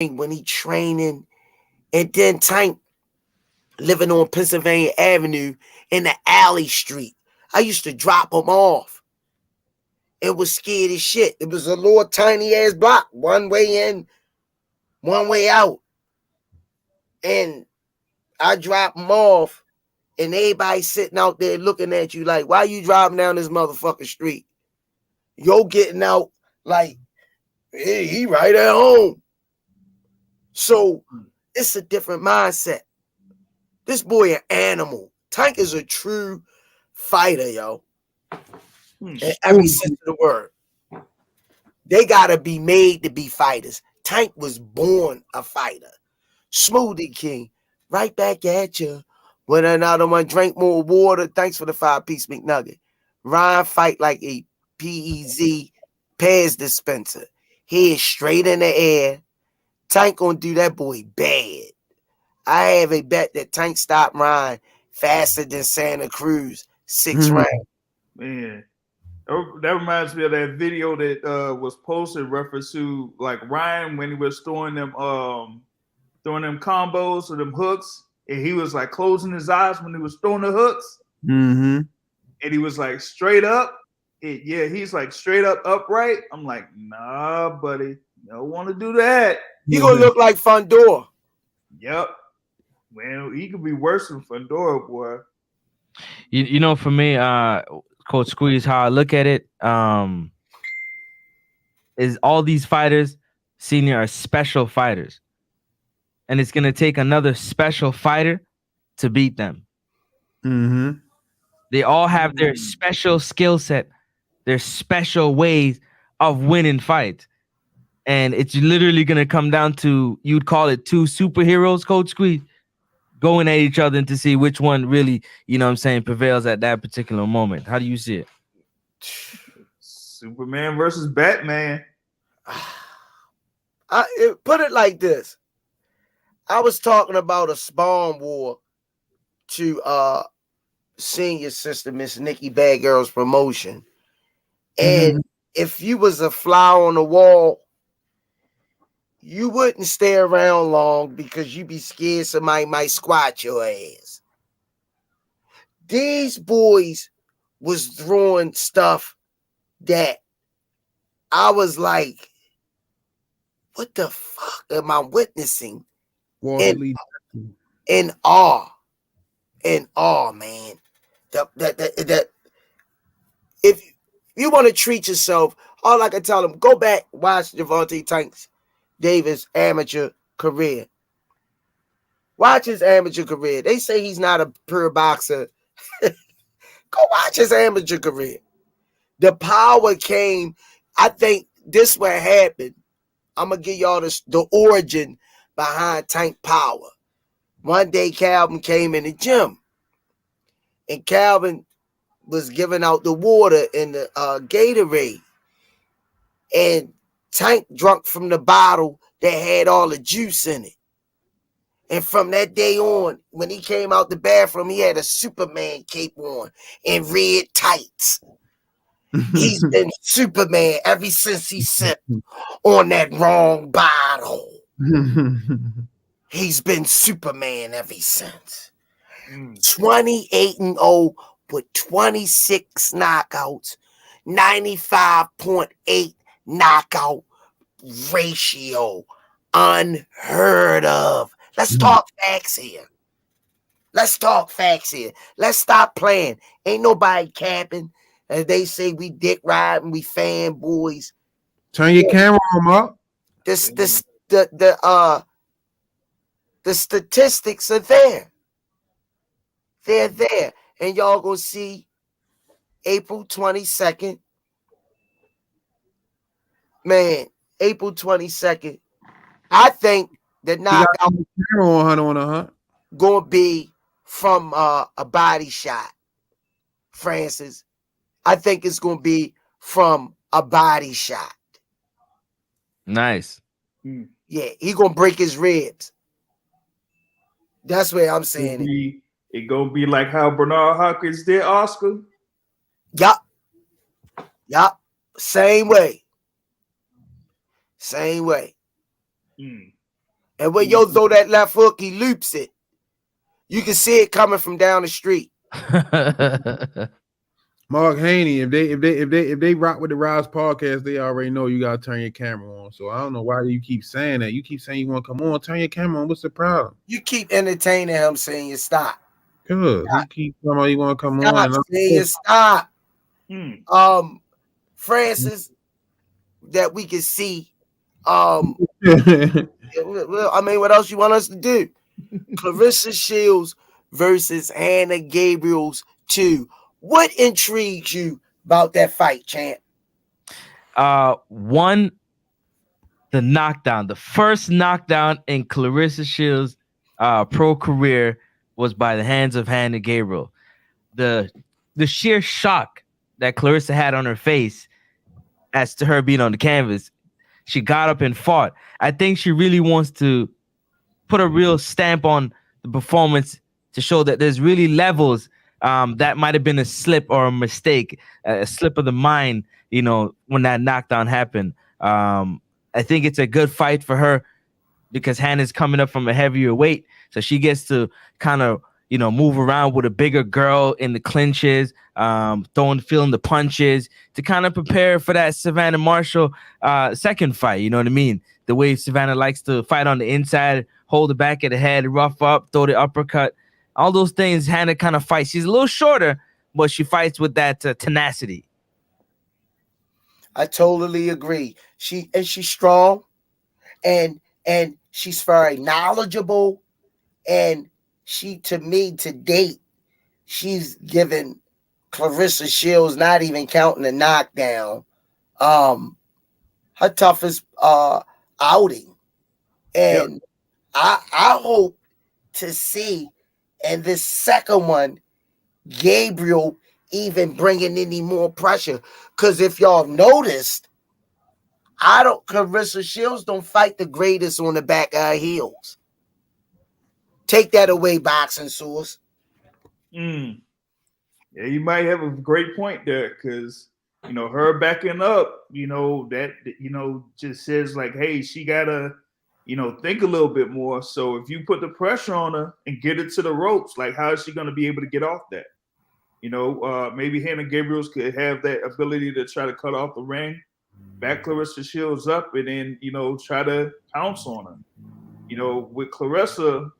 when he training, and then Tank living on Pennsylvania Avenue in the alley street. I used to drop him off. It was scared as shit. It was a little tiny ass block, one way in, one way out. And I drop him off, and everybody sitting out there looking at you like, why you driving down this motherfucking street? Yo getting out like, hey, he right at home. So it's a different mindset. This boy an animal. Tank is a true fighter, yo. In every sense of the word. They gotta be made to be fighters. Tank was born a fighter. Smoothie King, right back at you. With another one, drink more water. Thanks for the 5-piece McNugget. Ryan fight like a PEZ Pez dispenser. Head straight in the air. Tank gonna do that boy bad. I have a bet that Tank stopped Ryan faster than Santa Cruz 6 rounds. Man, that reminds me of that video that was posted reference to like Ryan when he was throwing them combos or them hooks, and he was like closing his eyes when he was throwing the hooks. Mm-hmm. And he was like straight up. He's like straight up upright. I'm like, nah, buddy, you don't want to do that. You gonna look like Fundora. Yep. Man, he could be worse than Fundora, boy. You know, for me, Coach Squeeze, how I look at it, is all these fighters, senior, are special fighters. And it's gonna take another special fighter to beat them. Mm-hmm. They all have their special skill set, their special ways of winning fights. And it's literally going to come down to, you'd call it two superheroes, Coach Squeeze, going at each other to see which one really, you know what I'm saying, prevails at that particular moment. How do you see it? Superman versus Batman. Put it like this. I was talking about a Spawn War to senior sister, Miss Nikki Bad Girl's promotion. And if you was a fly on the wall, you wouldn't stay around long because you'd be scared somebody might squat your ass. These boys was throwing stuff that I was like, what the fuck am I witnessing? In awe. In awe, man. That if you want to treat yourself, all I can tell them, go back, watch Gervonta Tank Davis' amateur career. Watch his amateur career. They say he's not a pure boxer. Go watch his amateur career. The power came. I think this what happened. I'm going to give y'all the origin behind Tank power. One day, Calvin came in the gym. And Calvin was giving out the water in the Gatorade. And Tank drunk from the bottle that had all the juice in it. And from that day on, when he came out the bathroom, he had a Superman cape on and red tights. He's been Superman ever since he sipped on that wrong bottle. He's been Superman ever since. 28-0 with 26 knockouts, 95.8 knockout ratio. Unheard of. Let's talk facts here. Let's stop playing. Ain't nobody capping. As they say, we dick riding, we fanboys. Turn your camera on up. The statistics are there. They're there. And y'all gonna see April 22nd. Man, April 22nd. I think the knockout gonna be from a body shot. Francis. I think it's gonna be from a body shot. Nice. Yeah, he gonna break his ribs. That's what I'm saying. It gonna be like how Bernard Hopkins did Oscar. Yup. Same way. And when yo throw that left hook, he loops it. You can see it coming from down the street. Mark Haney, if they rock with the Rize Podcast, they already know you gotta turn your camera on. So I don't know why you keep saying that. You keep saying you want to come on, turn your camera on. What's the problem? You keep entertaining him saying you stop. Good. He keep talking about you want to come Stop on. saying you stop. Hmm. Francis, that we can see. I mean, what else you want us to do? Clarissa Shields versus Hannah Gabriel's 2. What intrigues you about that fight, champ? One, the knockdown. The first knockdown in Clarissa Shields' pro career was by the hands of Hannah Gabriel. The sheer shock that Clarissa had on her face as to her being on the canvas, she got up and fought. I think she really wants to put a real stamp on the performance to show that there's really levels. That might have been a slip or a mistake, a slip of the mind, you know, when that knockdown happened. I think it's a good fight for her because Hannah's coming up from a heavier weight. So she gets to kind of, you know, move around with a bigger girl in the clinches, feeling the punches to kind of prepare for that Savannah Marshall second fight. You know what I mean? The way Savannah likes to fight on the inside, hold the back of the head, rough up, throw the uppercut. All those things Hannah kind of fights. She's a little shorter, but she fights with that tenacity. I totally agree. She's strong, and she's very knowledgeable, and she, to me, to date, she's given Clarissa Shields, not even counting the knockdown, her toughest outing, and yep. I hope to see. And this second one, Gabriel even bringing any more pressure. Because if y'all noticed, Clarissa Shields don't fight the greatest on the back of her heels. Take that away, boxing source. Yeah, you might have a great point there because, you know, her backing up, you know, that, you know, just says like, hey, she got to, you know, think a little bit more. So if you put the pressure on her and get it to the ropes, like how is she going to be able to get off that? You know, maybe Hannah Gabriels could have that ability to try to cut off the ring, back Clarissa Shields up, and then, you know, try to pounce on her. You know, with Clarissa,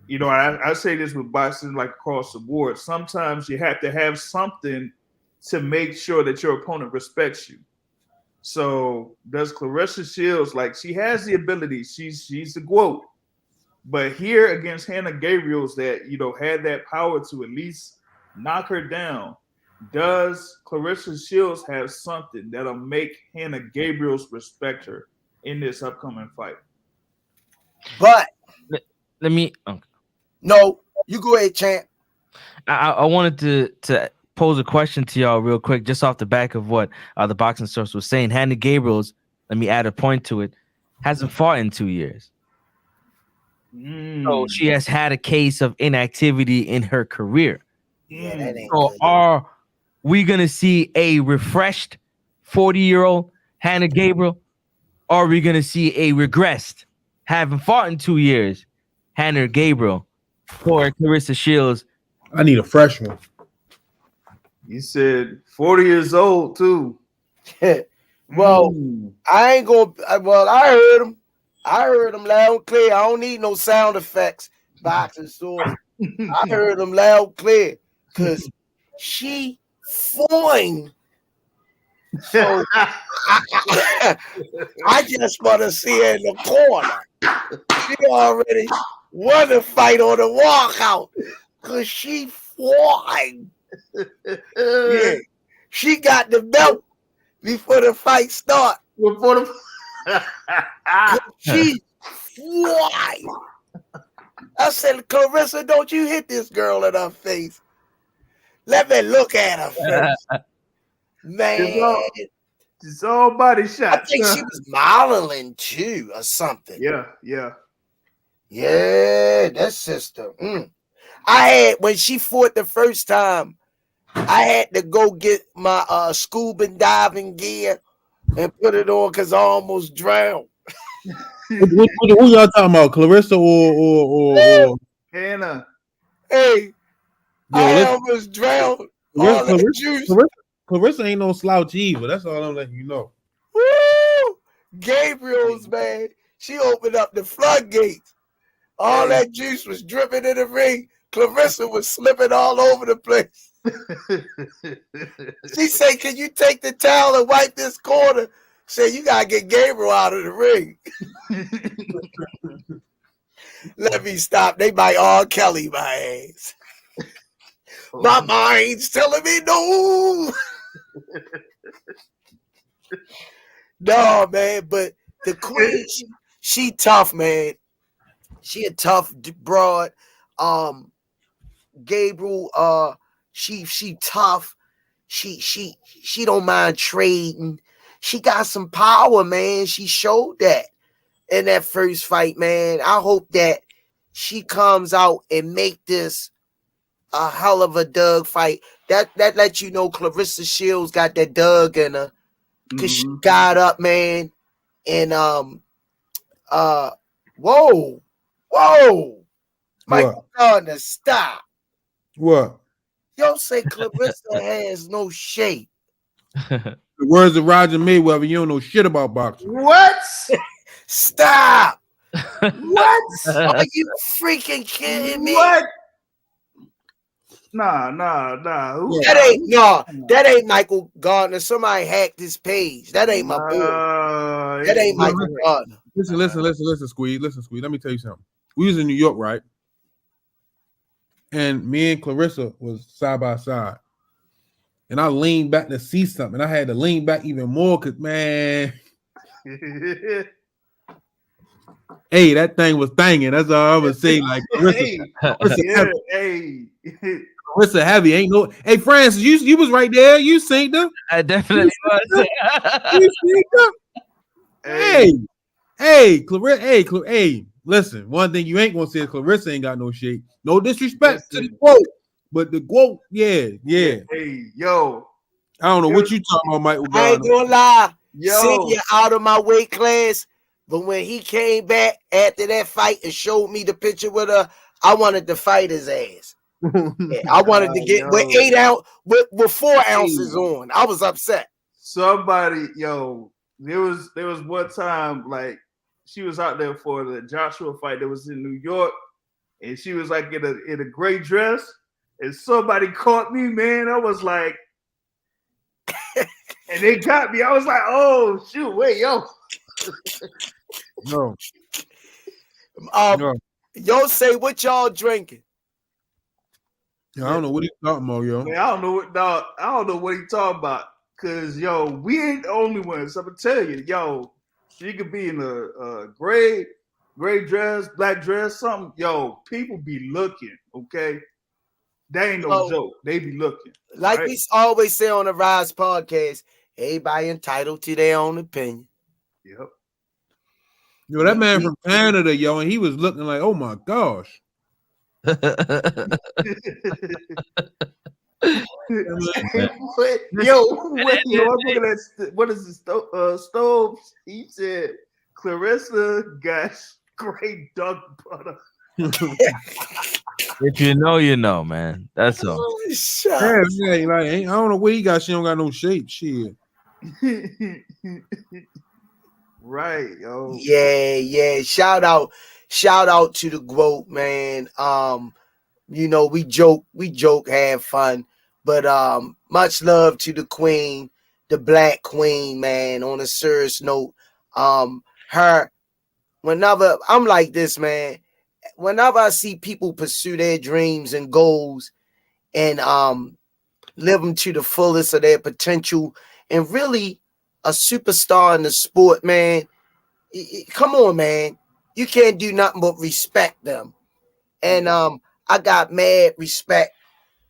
you know, I say this with boxing like across the board. Sometimes you have to have something to make sure that your opponent respects you. So does Clarissa Shields, like she has the ability, she's the GOAT. But here against Hannah Gabriels that, you know, had that power to at least knock her down, does Clarissa Shields have something that'll make Hannah Gabriels respect her in this upcoming fight? But let me no, you go ahead, champ. I wanted to pose a question to y'all real quick, just off the back of what the boxing source was saying. Hannah Gabriels, let me add a point to it, hasn't fought in 2 years. So she has had a case of inactivity in her career. Yeah, that ain't so good. Are we going to see a refreshed 40-year-old Hannah Gabriel? Or are we going to see a regressed, haven't fought in 2 years, Hannah Gabriel for Clarissa Shields? I need a fresh one. You said 40 years old too. Well, I ain't gonna. Well, I heard him. I heard him loud and clear. I don't need no sound effects. Boxing source. I heard him loud and clear because she fine. So I just want to see her in the corner. She already won the fight on the walkout because she fine. Yeah, she got the belt before the fight start. She fly. I said, Clarissa, don't you hit this girl in her face. Let me look at her first. Man. It's all body shots. I think she was modeling too or something. Yeah. Yeah, that sister. I had, when she fought the first time, I had to go get my scuba diving gear and put it on because I almost drowned. Who y'all talking about? Clarissa or Hannah. Hey, I yo, almost drowned all Clarissa, that juice. Clarissa ain't no slouch either. That's all I'm letting you know. Woo! Gabriel's, man. She opened up the floodgates. All that juice was dripping in the ring. Clarissa was slipping all over the place. She said, "Can you take the towel and wipe this corner?" Said, "You gotta get Gabriel out of the ring." Let me stop. They might all Kelly my ass. My mind's telling me no. No, man, but the queen, she tough, man. She a tough broad. Gabriel, she tough. She don't mind trading. She got some power, man. She showed that in that first fight, man. I hope that she comes out and make this a hell of a Doug fight. That lets you know Clarissa Shields got that Doug in her. Cause she got up, man, and whoa, Michael Gardner, stop. What? Yo say Clarissa has no shape. The words of Roger Mayweather, you don't know shit about boxing. What? Stop. What? Are you freaking kidding me? What? Nah. That ain't Michael Gardner. Somebody hacked his page. That ain't my boy. That ain't Michael Gardner. Listen, Squeeze. Let me tell you something. We was in New York, right? And me and Clarissa was side by side. And I leaned back to see something. I had to lean back even more because, man, hey, that thing was thanging. That's all I would say. Like, Clarissa heavy. Ain't no. Hey, Francis, you was right there. You seen them. I definitely was. You seen them. Hey, Clarissa. Hey, listen. One thing you ain't gonna say is Clarissa ain't got no shape. No disrespect to the quote, but the quote, yeah. Hey, yo. I don't know what you talking about, Michael. I ain't gonna lie. Yo. Senior out of my weight class, but when he came back after that fight and showed me the picture with her, I wanted to fight his ass. Yeah, I wanted to get with 4 ounces on. I was upset. Somebody, yo, there was one time like she was out there for the Joshua fight that was in New York, and she was like in a gray dress, and somebody caught me, man. I was like, and they got me. I was like, oh shoot, wait, yo. No. Yo, say what y'all drinking? I don't know what he's talking about, yo. Man, I don't know what he talking about. Cause yo, we ain't the only ones. I'm gonna tell you, yo, she could be in a gray dress, black dress, something. Yo, people be looking, okay? That ain't no joke. They be looking. Like we always say on the Rize Podcast, everybody entitled to their own opinion. Yep. Yo, that man from Canada, yo, and he was looking like, oh my gosh. Yo, I'm looking at what is the stove? He said Clarissa got great duck butter. If you know, you know, man. That's all. Yeah, like, I don't know what he got. She don't got no shape. Shit. Right, yo. Yeah. Shout out to the GWOAT, man. You know, we joke, have fun. But much love to the queen, the Black Queen, man. On a serious note, whenever I'm like this, man, whenever I see people pursue their dreams and goals and live them to the fullest of their potential, and really a superstar in the sport, man, come on, man. You can't do nothing but respect them. And I got mad respect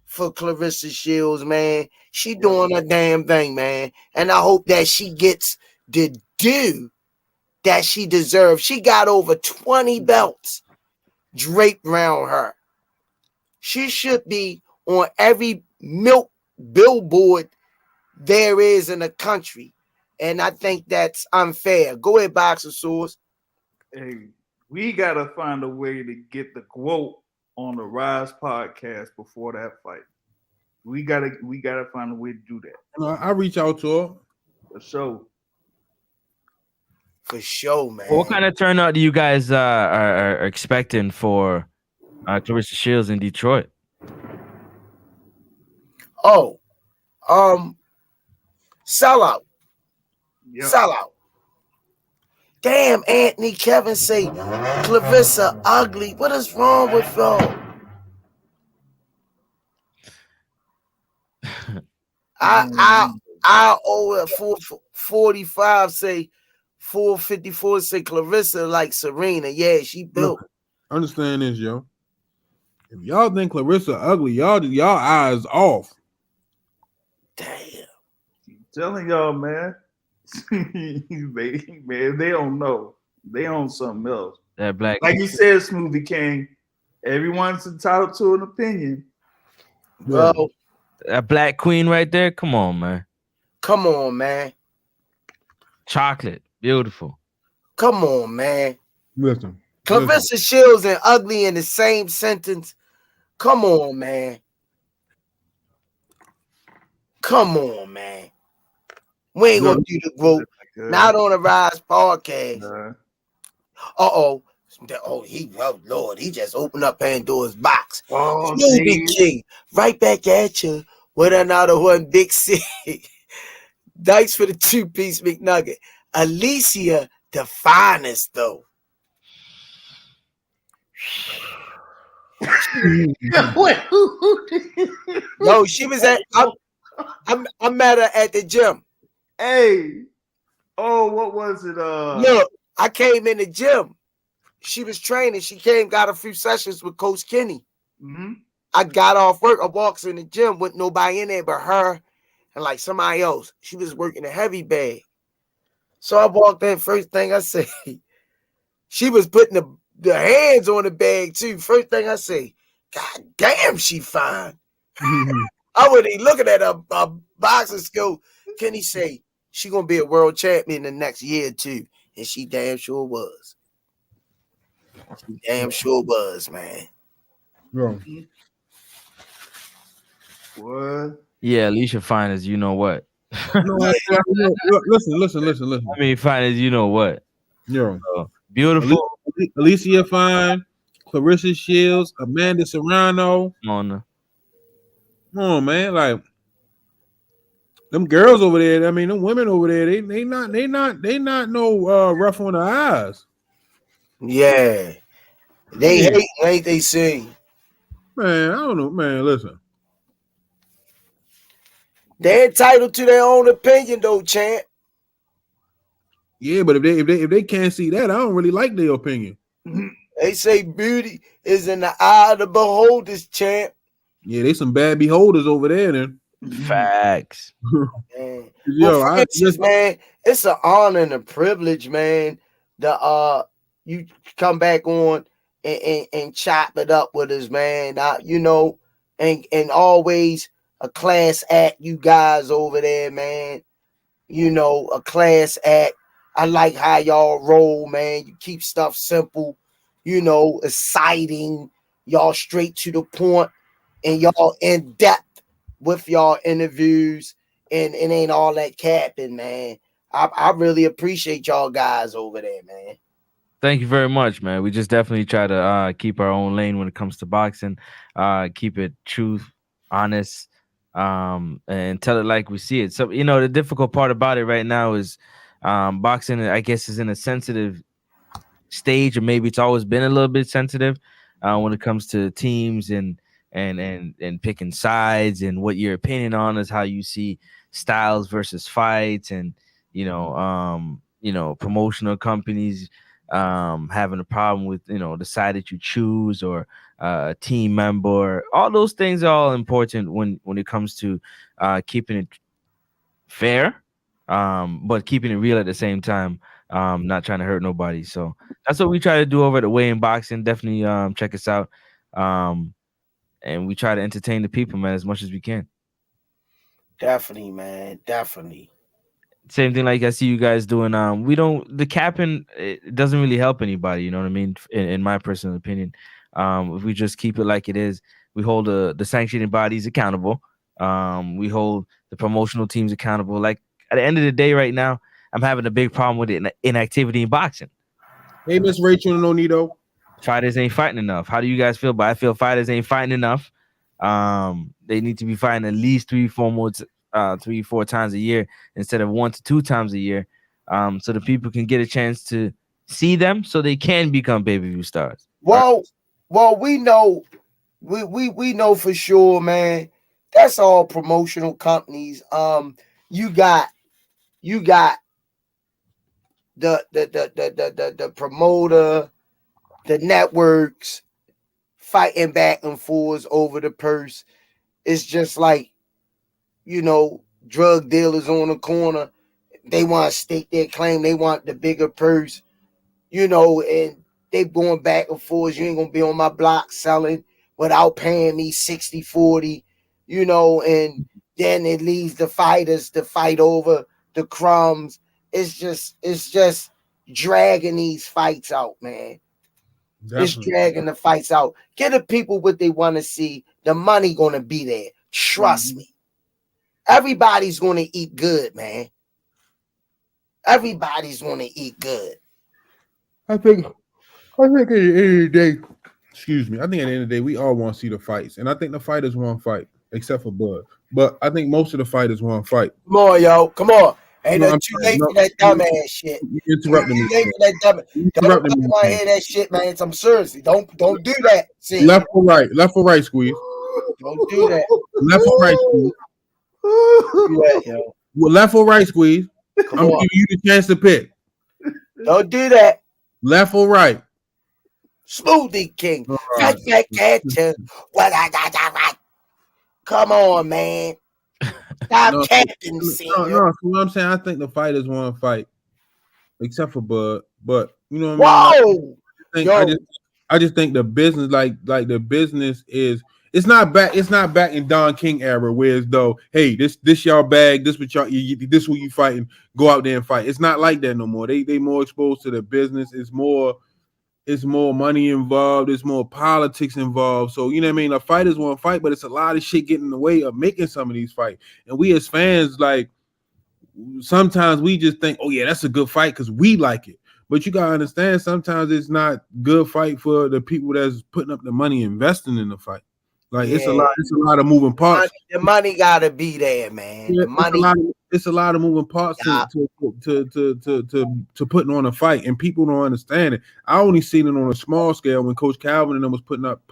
for Clarissa Shields, man. She doing her damn thing, man. And I hope that she gets the due that she deserves. She got over 20 belts draped around her. She should be on every milk billboard there is in the country. And I think that's unfair. Go ahead, Boxer Source. Hey, we gotta find a way to get the quote on the Rize podcast before that fight. We gotta find a way to do that. I reach out to her. For sure. For sure, man. What kind of turnout do you guys are expecting for Clarissa Shields in Detroit? Oh, sellout. Yep. Sellout. Damn, Anthony Kevin say Clarissa ugly. What is wrong with y'all? I owe it 445 say 454 say Clarissa like Serena. Yeah, she built. Understand this, yo. If y'all think Clarissa ugly, y'all eyes off. Damn. I'm telling y'all, man. Man, they don't know. They own something else. That black, Like you said, Smoothie King, everyone's entitled to an opinion. Bro, that black queen right there. Come on, man. come on, man. Chocolate, beautiful. Come on, man. Listen. Clarissa Shields and ugly in the same sentence. Come on, man. Come on, man. We ain't gonna do the group. Not on the Rize Podcast. Oh, Lord, he just opened up Pandora's box. Oh, Smoothie King, right back at you with another one, Big C. Dice for the 2-piece McNugget. Alicia, the finest, though. No, she was at. I met her at the gym. Hey, oh, what was it? Look, I came in the gym. She was training. She got a few sessions with Coach Kenny. Mm-hmm. I got off work. I walks in the gym with nobody in there but her and like somebody else. She was working a heavy bag. So I walked in. First thing I say, she was putting the hands on the bag too. First thing I say, God damn, she fine. I would be looking at a boxing skill. Kenny say she gonna be a world champion the next year or two, and she damn sure was. She damn sure was, man. Bro. What? Yeah, Alicia fine as you know what. Listen. I mean, fine as you know what. Yo. Beautiful. Alicia fine, Clarissa Shields, Amanda Serrano. Come on, man. Like them girls over there. I mean, them women over there. They not no rough on the eyes. Yeah, they hate, ain't they? Say, man, I don't know, man. Listen, they're entitled to their own opinion, though, champ. Yeah, but if they can't see that, I don't really like their opinion. They say beauty is in the eye of the beholders, champ. Yeah, they some bad beholders over there, then. Facts. Man. Yo, well, instance, man, it's an honor and a privilege, man. You come back on and chop it up with us, man. And always a class act, you guys over there, man. A class act. I like how y'all roll, man. You keep stuff simple, exciting. Y'all straight to the point, and y'all in depth with y'all interviews, and it ain't all that capping, man. I really appreciate y'all guys over there, man. Thank you very much, man. We just definitely try to keep our own lane when it comes to boxing. Keep it truth, honest, and tell it like we see it. So, the difficult part about it right now is boxing, I guess, is in a sensitive stage, or maybe it's always been a little bit sensitive when it comes to teams and picking sides, and what your opinion on is how you see styles versus fights, and promotional companies having a problem with the side that you choose, or a team member. All those things are all important when it comes to keeping it fair, but keeping it real at the same time. Not trying to hurt nobody. So that's what we try to do over at the Way in Boxing. Definitely check us out. And we try to entertain the people, man, as much as we can. Definitely, man. Definitely. Same thing like I see you guys doing. We don't the capping. It doesn't really help anybody. You know what I mean? In my personal opinion, if we just keep it like it is, we hold the sanctioning bodies accountable. We hold the promotional teams accountable. Like at the end of the day, right now, I'm having a big problem with inactivity in boxing. Hey, Miss Rachel and Onito. Fighters ain't fighting enough. How do you guys feel? But I feel fighters ain't fighting enough. They need to be fighting at least 3-4 times a year instead of 1 to 2 times a year. So the people can get a chance to see them, so they can become pay-per-view stars. Well, we know, we know for sure, man. That's all promotional companies. You got the promoter, the networks fighting back and forth over the purse. It's just like, drug dealers on the corner. They want to stake their claim. They want the bigger purse, and they going back and forth. You ain't going to be on my block selling without paying me 60-40, and then it leaves the fighters to fight over the crumbs. It's just dragging these fights out, man. Definitely. It's dragging the fights out. Get the people what they want to see. The money going to be there. Trust me. Everybody's going to eat good, man. Everybody's going to eat good. I think at the end of the day, excuse me, I think at the end of the day, we all want to see the fights. And I think the fighters want to fight, except for Bud. But I think most of the fighters want to fight. Come on, yo. Come on. Ain't no too late for that dumbass shit. You interrupting me. Too late for that dumbass. Don't want to hear that shit, man. I'm seriously. Don't do that. See? Left or right? Left or right, Squeeze? Don't do that. Left or right, Squeeze? Well, left or right, Squeeze? I'm giving you the chance to pick. Don't do that. Left or right? Smoothie King. Right. Come on, man. Stop captain. No, you know what I'm saying? I think the fighters want to fight, except for Bud. But you know what I mean? Whoa! I just think the business, like the business is. It's not back in Don King era, where it's though, hey, this y'all bag, this what y'all, this who you fighting, go out there and fight. It's not like that no more. They more exposed to the business. It's more money involved. There's more politics involved. So you know what I mean. The fighters want to fight, but it's a lot of shit getting in the way of making some of these fights. And we as fans, like sometimes we just think, oh yeah, that's a good fight because we like it. But you gotta understand, sometimes it's not good fight for the people that's putting up the money investing in the fight. Like it's a lot of moving parts. The money gotta be there, man. Yeah, the money. It's a lot of moving parts to putting on a fight, and people don't understand it. I only seen it on a small scale when Coach Calvin and them was put up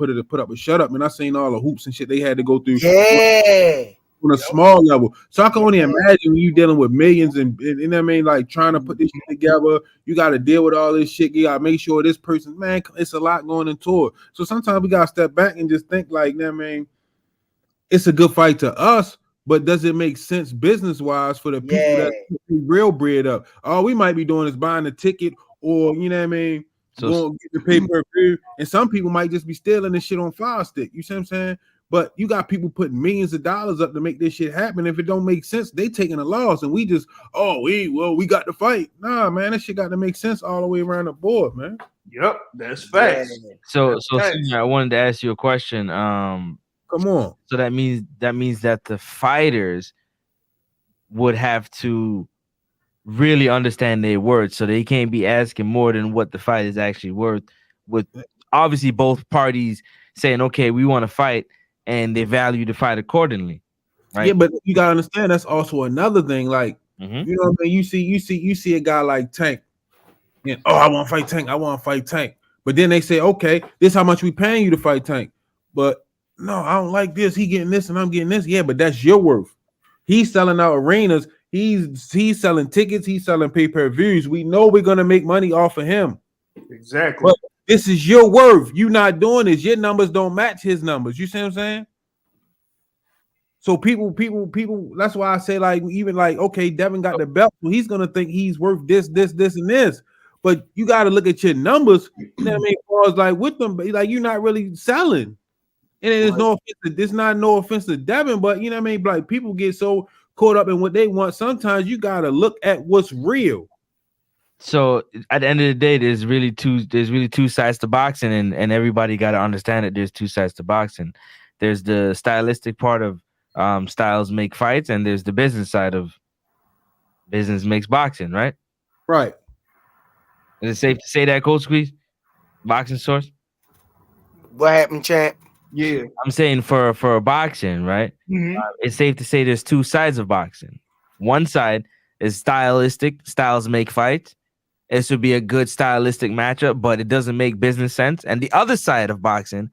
a shut up, and I seen all the hoops and shit they had to go through. Yeah. On a small level. So I can only imagine when you dealing with millions and you know what I mean, like trying to put this shit together, you got to deal with all this shit. You got to make sure this person, man, it's a lot going into it. So sometimes we got to step back and just think like, you know what I mean, it's a good fight to us, but does it make sense business-wise for the people that real bread up? All we might be doing is buying a ticket or, you know what I mean, going to get the pay-per-view, and some people might just be stealing this shit on Fire Stick. You see what I'm saying? But you got people putting millions of dollars up to make this shit happen. If it don't make sense, they taking a loss, and we just, we got to fight. Nah, man, that shit got to make sense all the way around the board, man. Yep, that's facts. So I wanted to ask you a question. Come on. So that means that the fighters would have to really understand their worth, so they can't be asking more than what the fight is actually worth. With obviously both parties saying, okay, we want to fight, and they value the fight accordingly, right? Yeah, but you gotta understand that's also another thing. Like, you know what I mean? You see a guy like Tank, and I want to fight Tank. I want to fight Tank. But then they say, okay, this is how much we paying you to fight Tank. But no, I don't like this. He getting this, and I'm getting this. Yeah, but that's your worth. He's selling out arenas. He's selling tickets. He's selling pay-per-views. We know we're gonna make money off of him. Exactly. But this is your worth. You not doing this. Your numbers don't match his numbers. You see what I'm saying? So people. That's why I say okay, Devin got the belt, so he's gonna think he's worth this, and this. But you got to look at your numbers. You know what I mean? As far as like with them, like you're not really selling. And there's no offense. There's not no offense to Devin, but you know what I mean. Like people get so caught up in what they want. Sometimes you gotta look at what's real. So at the end of the day, there's really two sides to boxing, and everybody got to understand that there's two sides to boxing. There's the stylistic part of styles make fights, and there's the business side of business makes boxing, right? Right. Is it safe to say that, Cold Squeeze? Boxing source? What happened, champ? Yeah. I'm saying for boxing, right? Mhm. It's safe to say there's two sides of boxing. One side is stylistic, styles make fights. This would be a good stylistic matchup, but it doesn't make business sense. And the other side of boxing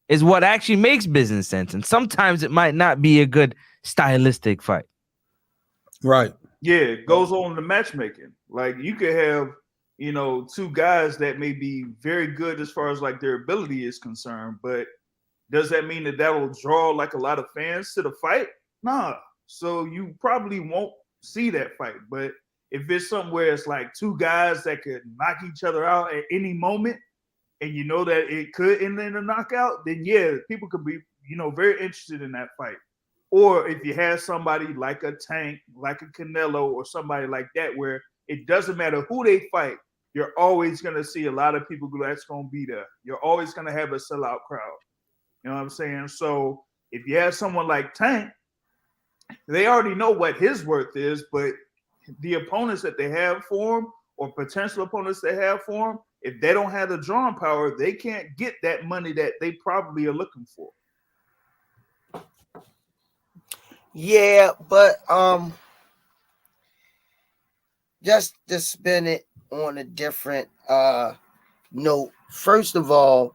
is what actually makes business sense. And sometimes it might not be a good stylistic fight. Right. Yeah, it goes on the matchmaking. Like you could have, two guys that may be very good as far as like their ability is concerned, but does that mean that will draw like a lot of fans to the fight? Nah. So you probably won't see that fight. But if it's somewhere it's like two guys that could knock each other out at any moment, and you know that it could end in a knockout, then yeah, people could be, very interested in that fight. Or if you have somebody like a Tank, like a Canelo, or somebody like that, where it doesn't matter who they fight, you're always going to see a lot of people that's going to be there. You're always going to have a sellout crowd. You know what I'm saying? So if you have someone like Tank, they already know what his worth is, but the opponents that they have for him, or potential opponents they have for him, if they don't have the drawing power, they can't get that money that they probably are looking for. Yeah, but just to spin it on a different note. First of all,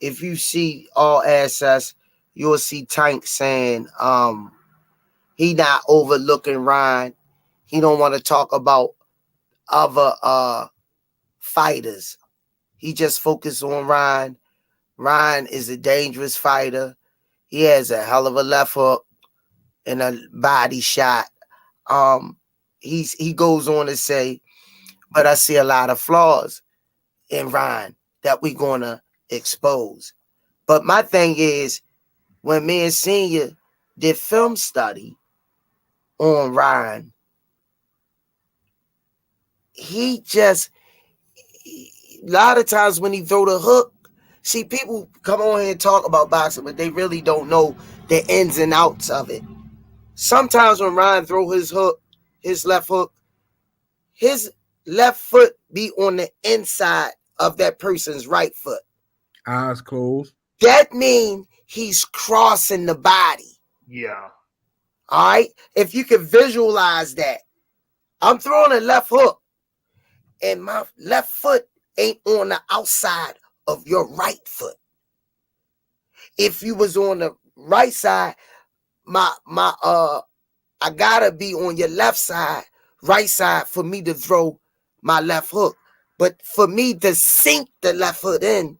if you see all access, you'll see Tank saying he not overlooking Ryan. He don't want to talk about other fighters. He just focused on Ryan. Ryan is a dangerous fighter. He has a hell of a left hook and a body shot. He goes on to say, but I see a lot of flaws in Ryan that we're gonna expose. But my thing is, when me and Senior did film study on Ryan, a lot of times when he throw the hook, see, people come on here and talk about boxing, but they really don't know the ins and outs of it. Sometimes when Ryan throw his left hook, his left foot be on the inside of that person's right foot. Eyes closed. That means he's crossing the body. Yeah. All right? If you can visualize that, I'm throwing a left hook, and my left foot ain't on the outside of your right foot. If you was on the right side, I gotta be on your left side, right side, for me to throw my left hook. But for me to sink the left foot in,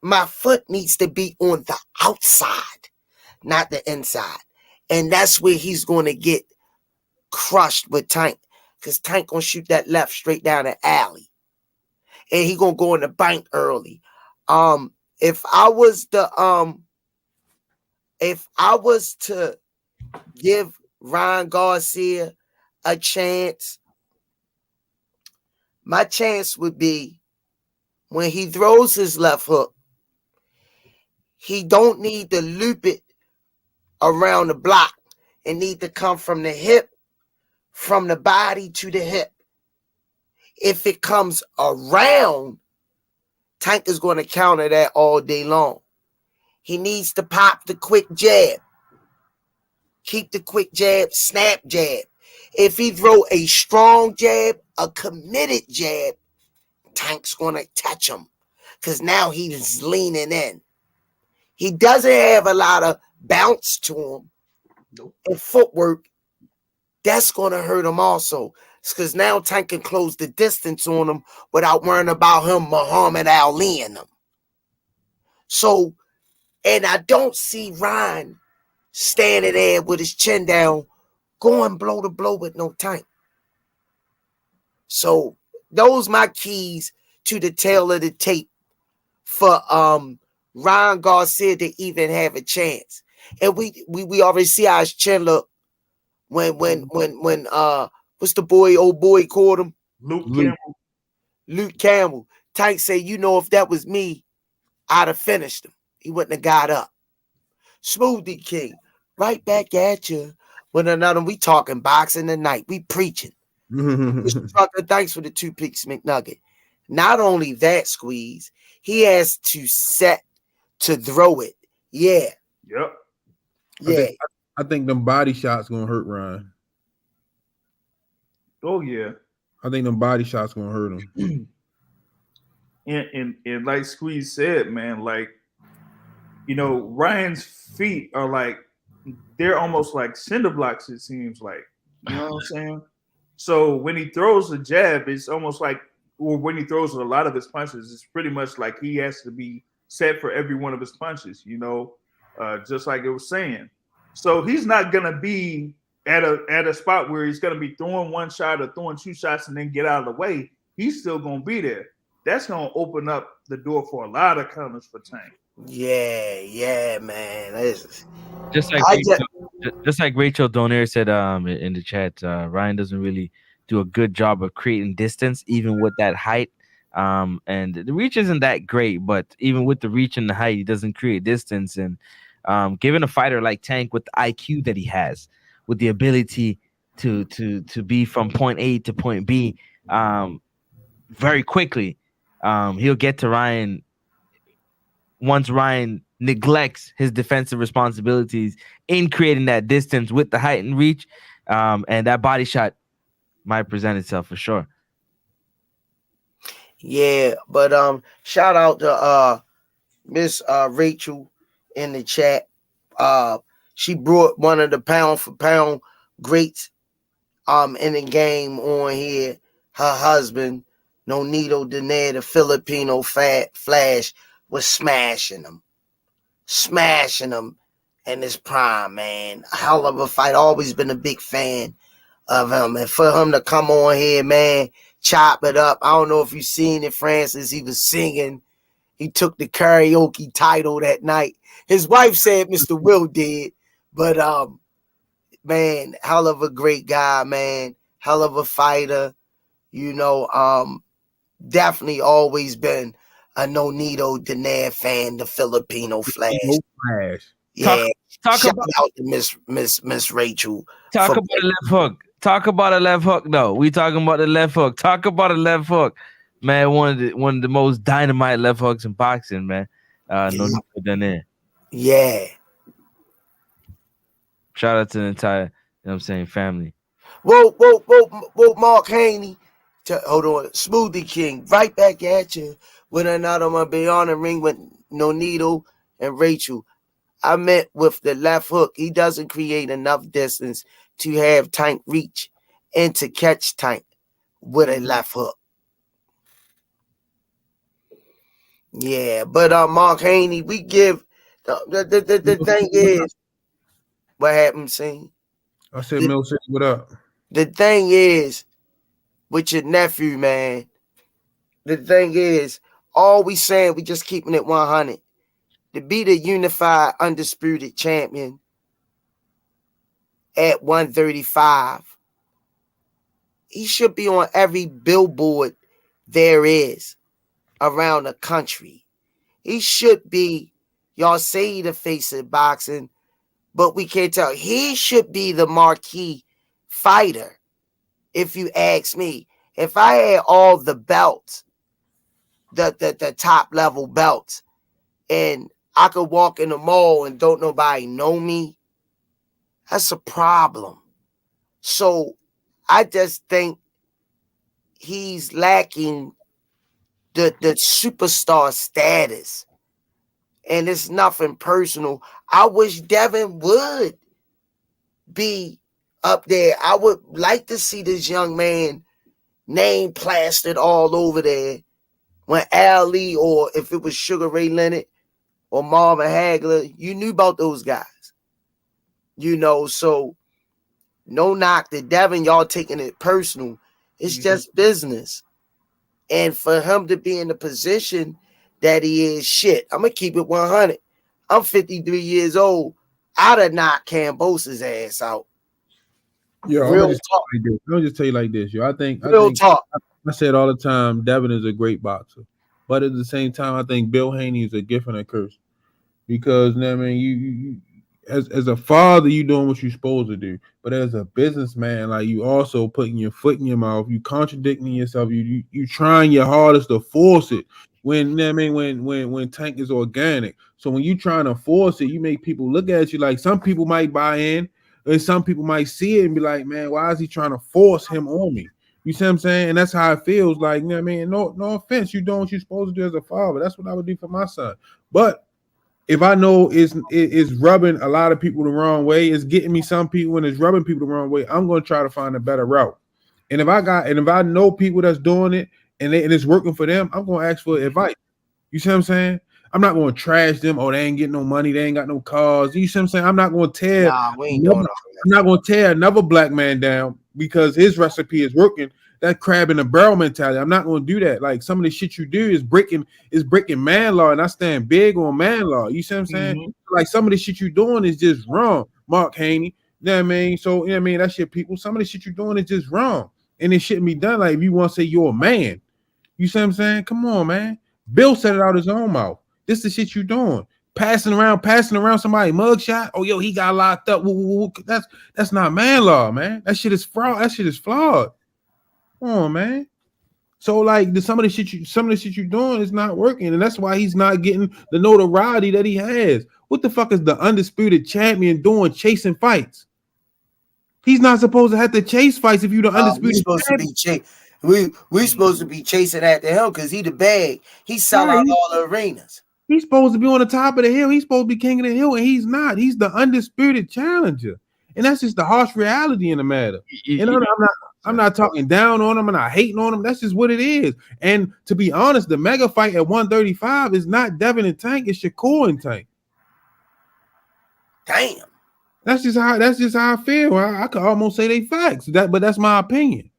my foot needs to be on the outside, not the inside. And that's where he's going to get crushed with Tank, because Tank going to shoot that left straight down the alley. And he going to go in the bank early. If I was to give Ryan Garcia a chance, my chance would be when he throws his left hook, he don't need to loop it around the block. It need to come from the hip, from the body to the hip. If it comes around, Tank is going to counter that all day long. He needs to pop the quick jab. Keep the quick jab, snap jab. If he throw a strong jab, a committed jab, Tank's going to touch him, because now he's leaning in. He doesn't have a lot of bounce to him. Nope. And footwork. That's going to hurt him also, because now Tank can close the distance on him without worrying about him Muhammad Ali-ing him. So, and I don't see Ryan standing there with his chin down, going blow to blow with no Tank. So those my keys to the tail of the tape for Ryan Garcia to even have a chance. And we already see how his chin look when what's the boy, old boy called him? Luke Luke. Campbell. Luke Campbell. Tank say, if that was me, I'd have finished him. He wouldn't have got up. Smoothie King, right back at you. When another, we talking boxing tonight. We preaching. Mr. Trucker, thanks for the 2 picks, McNugget. Not only that, Squeeze, he has to set to throw it. Yeah. Yep. Yeah. I think them body shots gonna hurt Ryan. Oh yeah. I think them body shots gonna hurt him. And like Squeeze said, man, like, Ryan's feet are like, they're almost like cinder blocks, it seems like. You know what I'm saying? So when he throws a jab, it's almost like, or when he throws a lot of his punches, it's pretty much like he has to be set for every one of his punches, just like it was saying. So he's not gonna be at a spot where he's gonna be throwing one shot or throwing 2 shots and then get out of the way. He's still gonna be there. That's gonna open up the door for a lot of counters for Tank. Yeah, man. Just like Rachel Donaire said in the chat, Ryan doesn't really do a good job of creating distance, even with that height. And the reach isn't that great, but even with the reach and the height, he doesn't create distance. And given a fighter like Tank with the IQ that he has, with the ability to be from point A to point B very quickly, he'll get to Ryan once Ryan neglects his defensive responsibilities in creating that distance with the height and reach, and that body shot might present itself for sure. Yeah, but shout out to Miss Rachel in the chat. She brought one of the pound for pound greats in the game on here. Her husband, Nonito Donaire, the Filipino Flash, was smashing him in his prime, man. A hell of a fight. Always been a big fan of him. And for him to come on here, man, chop it up. I don't know if you've seen it, Francis. He was singing. He took the karaoke title that night. His wife said Mr. Will did. But, man, hell of a great guy, man. Hell of a fighter. Definitely always been a Nonito Donaire fan, the Filipino Flash. Yeah. Talk Shout about out to Miss Rachel. Talk about a left hook. Talk about a left hook, though. We talking about the left hook. Talk about a left hook, man. One of the most dynamite left hooks in boxing, man. No Donaire. Yeah. Shout out to the entire, family. Whoa, Mark Haney. Hold on, Smoothie King, right back at you with another one. Beyond the ring with Nonito and Rachel. I meant with the left hook, he doesn't create enough distance to have Tank reach and to catch Tank with a left hook. Yeah, but Mark Haney, we give the thing is, what happened, Scene? I said, Mill City, what up? The thing is, with your nephew, man, the thing is, all we saying, we just keeping it 100. To be the unified, undisputed champion at 135, he should be on every billboard there is around the country. He should be, y'all say he the face of boxing, but we can't tell. He should be the marquee fighter. If you ask me, if I had all the belts, the top level belts, and I could walk in the mall and don't nobody know me, that's a problem. So I just think he's lacking the superstar status. And it's nothing personal. I wish Devin would be up there. I would like to see this young man name plastered all over there when Ali, or if it was Sugar Ray Leonard or Marvin Hagler, you knew about those guys. So no knock to Devin, y'all taking it personal. It's just business. And for him to be in the position that he is, shit, I'm going to keep it 100. I'm 53 years old. I'd have knocked Cambosa's ass out. Yo, Real talk. Let me just tell you like this, yo. I think Talk. I say it all the time. Devin is a great boxer, but at the same time, I think Bill Haney is a gift and a curse because, you know what I mean, you as a father, you doing what you're supposed to do, but as a businessman, like you also putting your foot in your mouth, you contradicting yourself, you trying your hardest to force it. When, you know what I mean, when Tank is organic, so when you trying to force it, you make people look at you like some people might buy in, and some people might see it and be like, man, why is he trying to force him on me? You see what I'm saying? And that's how it feels. Like, you know what I mean? No offense, you doing what you're supposed to do as a father. That's what I would do for my son. But if I know it's rubbing a lot of people the wrong way, it's getting me some people and it's rubbing people the wrong way, I'm going to try to find a better route. And if I know people that's doing it and it's working for them, I'm going to ask for advice. You see what I'm saying? I'm not going to trash them. Oh, they ain't getting no money. They ain't got no cars. You see what I'm saying? I'm not going to tear. I'm not going to tear another black man down because his recipe is working. That crab in the barrel mentality. I'm not going to do that. Like some of the shit you do is breaking man law, and I stand big on man law. You see what I'm saying? Mm-hmm. Like some of the shit you doing is just wrong, Mark Haney. You know what I mean? So you know what I mean, that shit, people. Some of the shit you're doing is just wrong, and it shouldn't be done. Like if you want to say you're a man, you see what I'm saying? Come on, man. Bill said it out his own mouth. This is the shit you doing. Passing around somebody mugshot. Oh, yo, he got locked up. That's not man law, man. That shit is fraud. That shit is flawed. Come on, man. So like some of the shit you're doing is not working, and that's why he's not getting the notoriety that he has. What the fuck is the undisputed champion doing chasing fights? He's not supposed to have to chase fights if you the undisputed champion. We supposed to be chasing after him because he the bag. He sell out all the arenas. He's supposed to be on the top of the hill. He's supposed to be king of the hill, and he's not. He's the undisputed challenger, and that's just the harsh reality in the matter. And I'm not talking down on him. I'm not hating on him. That's just what it is. And to be honest, the mega fight at 135 is not Devin and Tank. It's Shakur and Tank. Damn. That's just how I feel. I could almost say they facts. But that's my opinion.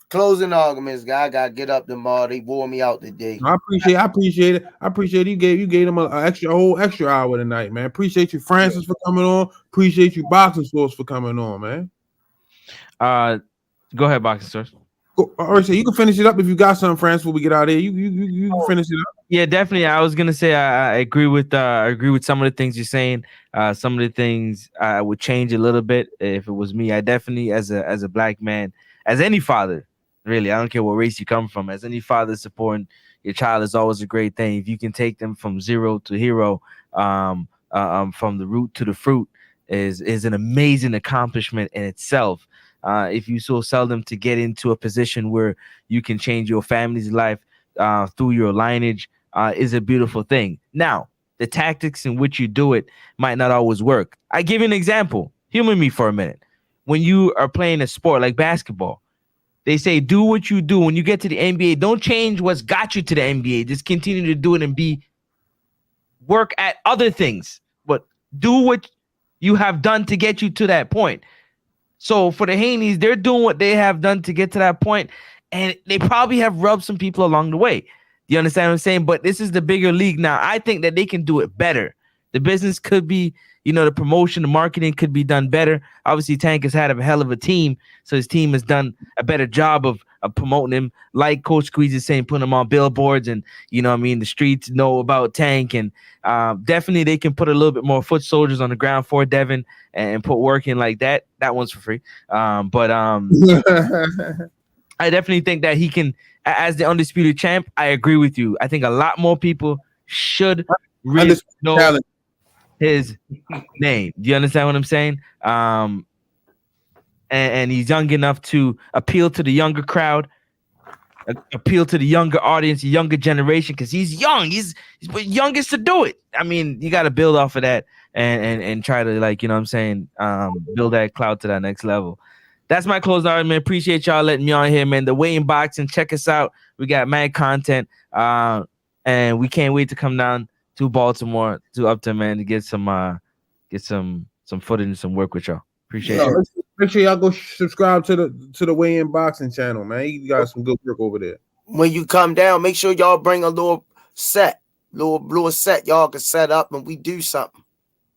Closing arguments, guy. I gotta get up tomorrow. They wore me out today. I appreciate it. I appreciate you gave them a whole extra hour tonight, man. Appreciate you, Francis, for coming on. Appreciate you, Boxing Source, for coming on, man. Go ahead, Boxing Source. All right, so you can finish it up if you got something, Francis, before we get out of here. You can finish it up. Yeah, definitely. I was gonna say I agree with some of the things you're saying. Some of the things I would change a little bit if it was me. I definitely, as a black man, as any father. Really, I don't care what race you come from. As any father, supporting your child is always a great thing. If you can take them from zero to hero, from the root to the fruit, is an amazing accomplishment in itself. If you so seldom to get into a position where you can change your family's life through your lineage, is a beautiful thing. Now, the tactics in which you do it might not always work. I give you an example. Humor me for a minute. When you are playing a sport like basketball, they say, do what you do. When you get to the NBA, don't change what's got you to the NBA. Just continue to do it and work at other things. But do what you have done to get you to that point. So for the Haneys, they're doing what they have done to get to that point, and they probably have rubbed some people along the way. You understand what I'm saying? But this is the bigger league now. I think that they can do it better. The business could be, the promotion, the marketing could be done better. Obviously, Tank has had a hell of a team, so his team has done a better job of promoting him. Like Coach Squeeze is saying, putting him on billboards, and the streets know about Tank, and definitely they can put a little bit more foot soldiers on the ground for Devin and put work in like that. That one's for free. But I definitely think that he can, as the undisputed champ. I agree with you. I think a lot more people should really know his name. Do you understand what I'm saying? And he's young enough to appeal to the younger crowd, appeal to the younger audience, the younger generation, because he's young. He's the youngest to do it. I mean, you got to build off of that and try to, build that cloud to that next level. That's my closing argument. Appreciate y'all letting me on here, man. The Way in Boxing. Check us out. We got mad content, and we can't wait to come down to Baltimore, to Upton, man, to get some footage and some work with y'all. Appreciate it. Make sure y'all go subscribe to the Way in Boxing channel, man. You got some good work over there. When you come down, make sure y'all bring a little set, y'all can set up and we do something.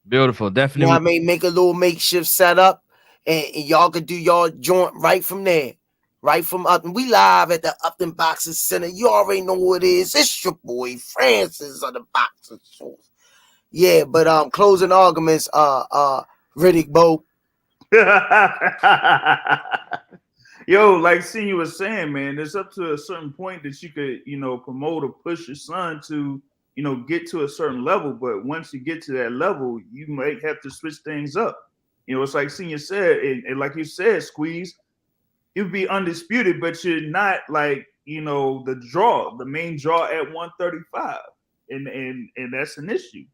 Beautiful. You know Definitely. what I mean? Make a little makeshift setup, and y'all could do y'all joint right from there. Right from Upton. We live at the Upton Boxing Center. You already know what it is. It's your boy Francis of the Boxing Source. Yeah, but closing arguments, Riddick Bo. Yo, like Senior was saying, man, it's up to a certain point that you could, promote or push your son to, get to a certain level. But once you get to that level, you might have to switch things up. It's like Senior said, and like you said, Squeeze, you'd be undisputed, but you're not like, the main draw at 135. And that's an issue.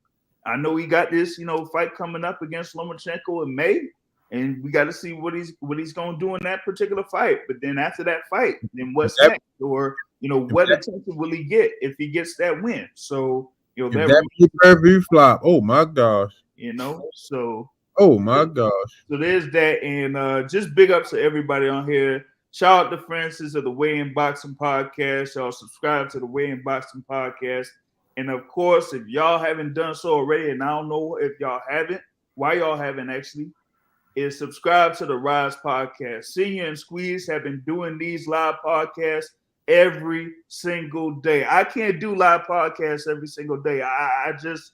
I know he got this, fight coming up against Lomachenko in May. And we got to see what he's going to do in that particular fight. But then after that fight, then what's next? Or what attention will he get if he gets that win? So that pay-per-view flop. Oh my gosh. So oh my gosh. So there's that, and just big ups to everybody on here. Shout out to Francis of the Weigh In Boxing Podcast. Y'all subscribe to the Weigh In Boxing Podcast, and of course, if y'all haven't done so already, and I don't know if y'all haven't, why y'all haven't actually. Is subscribe to the Rize Podcast. Senior and Squeeze have been doing these live podcasts every single day. I can't do live podcasts every single day. I just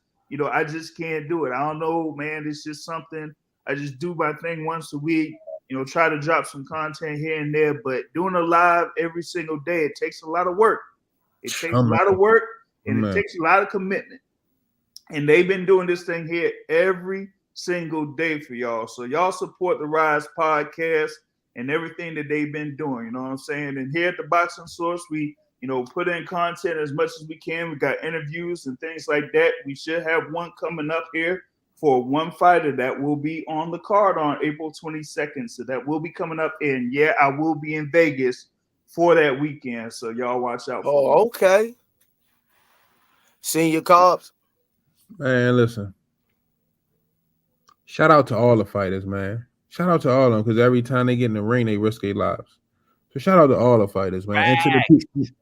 can't do it. I don't know, man. It's just something. I just do my thing once a week. Try to drop some content here and there. But doing a live every single day, it takes a lot of work. It takes a lot of work, and it takes a lot of commitment. And they've been doing this thing here every single day for y'all. So y'all support the Rize Podcast and everything that they've been doing. You know what I'm saying? And here at the Boxing Source, we, put in content as much as we can. We got interviews and things like that. We should have one coming up here for one fighter that will be on the card on April 22nd. So that will be coming up. And yeah, I will be in Vegas for that weekend. So y'all watch out for me. Okay. Senior Cobbs. Man, listen. Shout out to all the fighters, man. Shout out to all of them, because every time they get in the ring, they risk their lives. So shout out to all the fighters, man,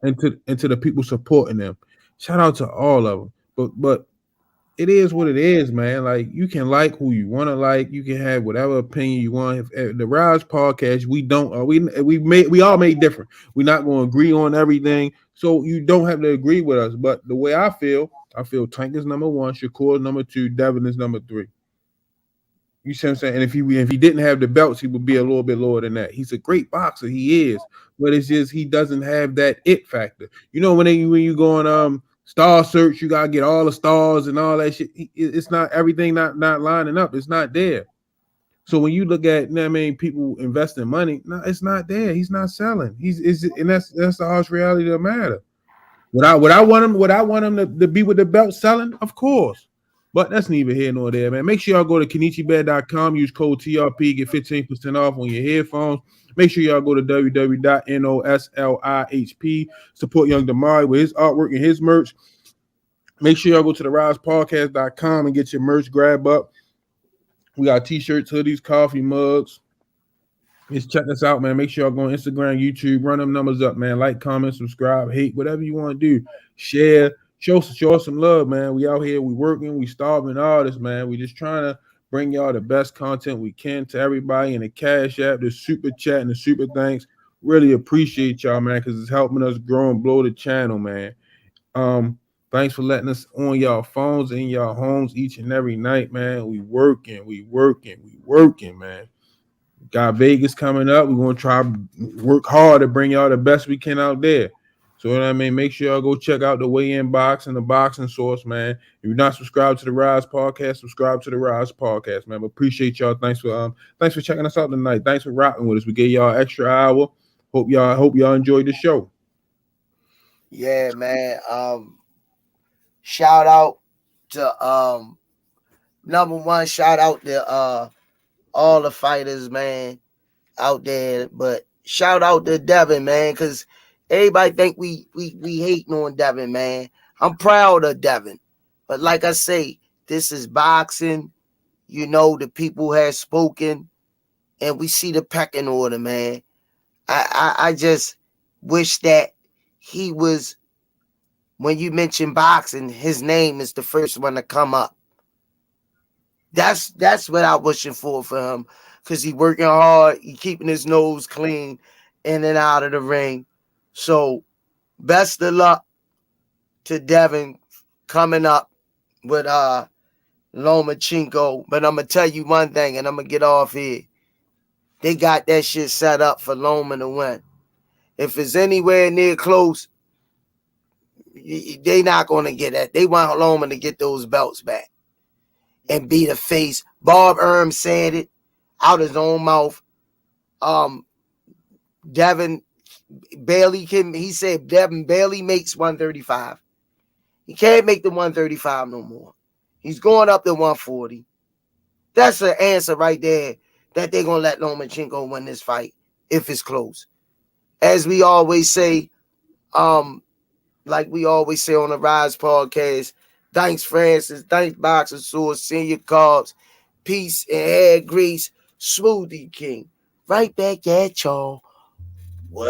and to the people supporting them. Shout out to all of them. But it is what it is, man. Like, you can like who you want to like. You can have whatever opinion you want. If the Rize Podcast, we all made different. We're not going to agree on everything, so you don't have to agree with us. But the way I feel Tank is number 1, Shakur is number 2, Devin is number 3. You see what I'm saying? And if he didn't have the belts, he would be a little bit lower than that. He's a great boxer. He is. But it's just he doesn't have that it factor. When you go on star search, you got to get all the stars and all that shit. It's not everything not lining up. It's not there. So when you look at, people investing money, no, it's not there. He's not selling. And that's the harsh reality of the matter. Would I want him to be with the belt selling? Of course. But that's neither here nor there, man. Make sure y'all go to KenichiBed.com, use code TRP, get 15% off on your headphones. Make sure y'all go to www.noslihp, support Young Damari with his artwork and his merch. Make sure y'all go to the RizePodcast.com and get your merch grab up. We got t-shirts, hoodies, coffee mugs. Just check us out, man. Make sure y'all go on Instagram, YouTube, run them numbers up, man. Like, comment, subscribe, hate, whatever you want to do. Share. Show us some love, man. We out here, we working, we starving artists, man. We just trying to bring y'all the best content we can to everybody in the Cash App, the super chat, and the super thanks. Really appreciate y'all, man, because it's helping us grow and blow the channel, man. Thanks for letting us on y'all phones in y'all homes each and every night, man. We working, man. Got Vegas coming up. We're gonna try to work hard to bring y'all the best we can out there. So, make sure y'all go check out the Weigh In Box and the Boxing Source, man. If you're not subscribed to the Rize Podcast, subscribe to the Rize Podcast, man. But appreciate y'all. Thanks for checking us out tonight. Thanks for rocking with us. We gave y'all an extra hour. Hope y'all enjoyed the show. Yeah, man. Shout out to number 1. Shout out to all the fighters, man, out there. But shout out to Devin, man, because everybody think we hating on Devin, man. I'm proud of Devin. But like I say, this is boxing. The people have spoken, and we see the pecking order, man. I just wish that he was, when you mention boxing, his name is the first one to come up. That's what I'm wishing for him, because he working hard, he keeping his nose clean in and out of the ring. So best of luck to Devin coming up with Lomachenko. But I'm gonna tell you one thing, and I'm gonna get off here. They got that shit set up for Loma to win. If it's anywhere near close, they not gonna get that. They want Loma to get those belts back and be the face. Bob Erm said it out his own mouth. Devin Bailey he said Devin Bailey makes 135. He can't make the 135 no more. He's going up to 140. That's the answer right there, that they're going to let Lomachenko win this fight if it's close. As we always say, like we always say on the Rize Podcast, thanks Francis, thanks Boxer Source, Senior Carbs, Peace and Hair Grease, Smoothie King. Right back at y'all.